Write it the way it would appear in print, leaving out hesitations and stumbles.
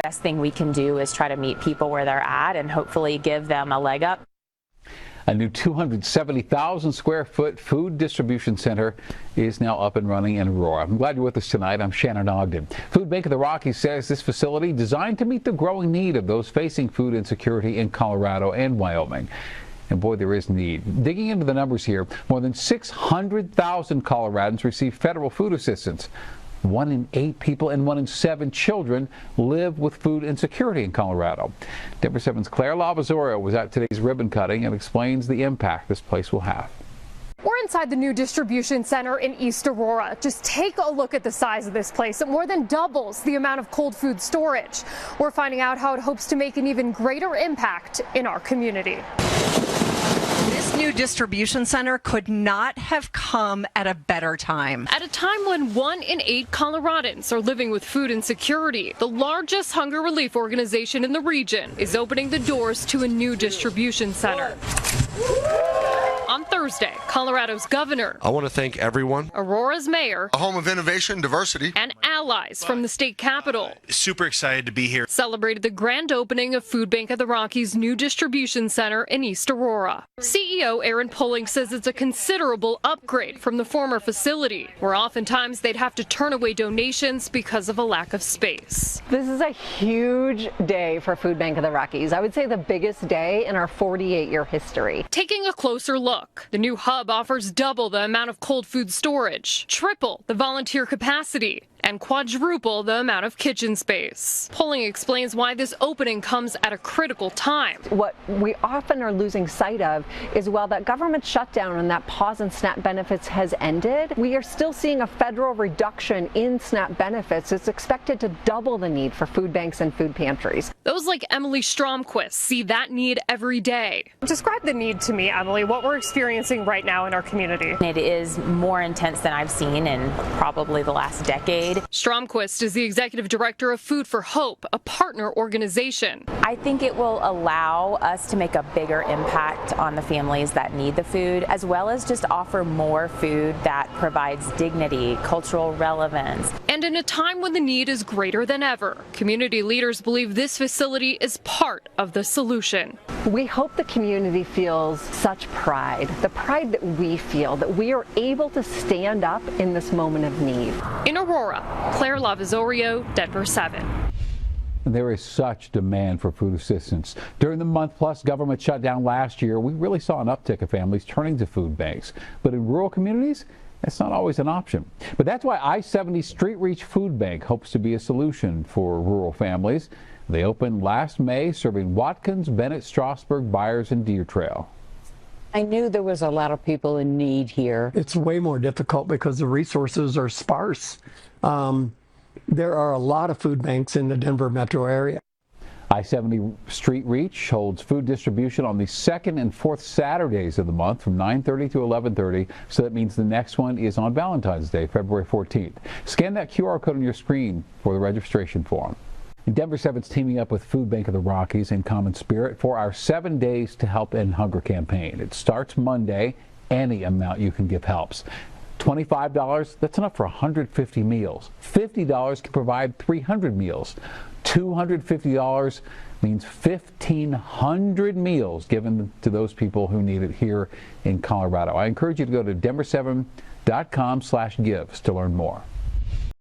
Best thing we can do is try to meet people where they're at and hopefully give them a leg up. A new 270,000 square foot food distribution center is now up and running in Aurora. I'm glad you're with us tonight. I'm Shannon Ogden. Food Bank of the Rockies says this facility designed to meet the growing need of those facing food insecurity in Colorado and Wyoming. And boy, there is need. Digging into the numbers here, more than 600,000 Coloradans receive federal food assistance. 1 in 8 people and 1 in 7 children live with food insecurity in Colorado. Denver 7's Claire Lavazorio was at today's ribbon cutting and explains the impact this place will have. We're inside the new distribution center in East Aurora. Just take a look at the size of this place. It more than doubles the amount of cold food storage. We're finding out how it hopes to make an even greater impact in our community. This new distribution center could not have come at a better time. At a time when 1 in 8 Coloradans are living with food insecurity, the largest hunger relief organization in the region is opening the doors to a new distribution center. On Thursday, Colorado's governor, I want to thank everyone, Aurora's mayor, a home of innovation, diversity, and allies from the state capitol. Super excited to be here. Celebrated the grand opening of Food Bank of the Rockies' new distribution center in East Aurora. CEO Aaron Pulling says it's a considerable upgrade from the former facility, where oftentimes they'd have to turn away donations because of a lack of space. This is a huge day for Food Bank of the Rockies. I would say the biggest day in our 48-year history. Taking a closer look, the new hub offers double the amount of cold food storage, triple the volunteer capacity, and quadruple the amount of kitchen space. Pulling explains why this opening comes at a critical time. What we often are losing sight of is while that government shutdown and that pause in SNAP benefits has ended, we are still seeing a federal reduction in SNAP benefits. It's expected to double the need for food banks and food pantries. Those like Emily Stromquist see that need every day. Describe the need to me, Emily, what we're experiencing right now in our community. It is more intense than I've seen in probably the last decade. Stromquist is the executive director of Food for Hope, a partner organization. I think it will allow us to make a bigger impact on the families that need the food, as well as just offer more food that provides dignity, cultural relevance. And in a time when the need is greater than ever, community leaders believe this facility is part of the solution. We hope the community feels such pride, the pride that we feel, that we are able to stand up in this moment of need. In Aurora, Claire Lavazorio, Denver 7. There is such demand for food assistance. During the month-plus government shutdown last year, we really saw an uptick of families turning to food banks. But in rural communities, that's not always an option. But that's why I-70 Street Reach Food Bank hopes to be a solution for rural families. They opened last May, serving Watkins, Bennett, Strasburg, Byers, and Deer Trail. I knew there was a lot of people in need here. It's way more difficult because the resources are sparse. There are a lot of food banks in the Denver metro area. I-70 Street Reach holds food distribution on the 2nd and 4th Saturdays of the month from 9:30 to 11:30. So that means the next one is on Valentine's Day, February 14th. Scan that QR code on your screen for the registration form. Denver 7's teaming up with Food Bank of the Rockies and Common Spirit for our 7 Days to Help End Hunger campaign. It starts Monday. Any amount you can give helps. $25, that's enough for 150 meals. $50 can provide 300 meals. $250 means 1,500 meals given to those people who need it here in Colorado. I encourage you to go to denver7.com/gives to learn more.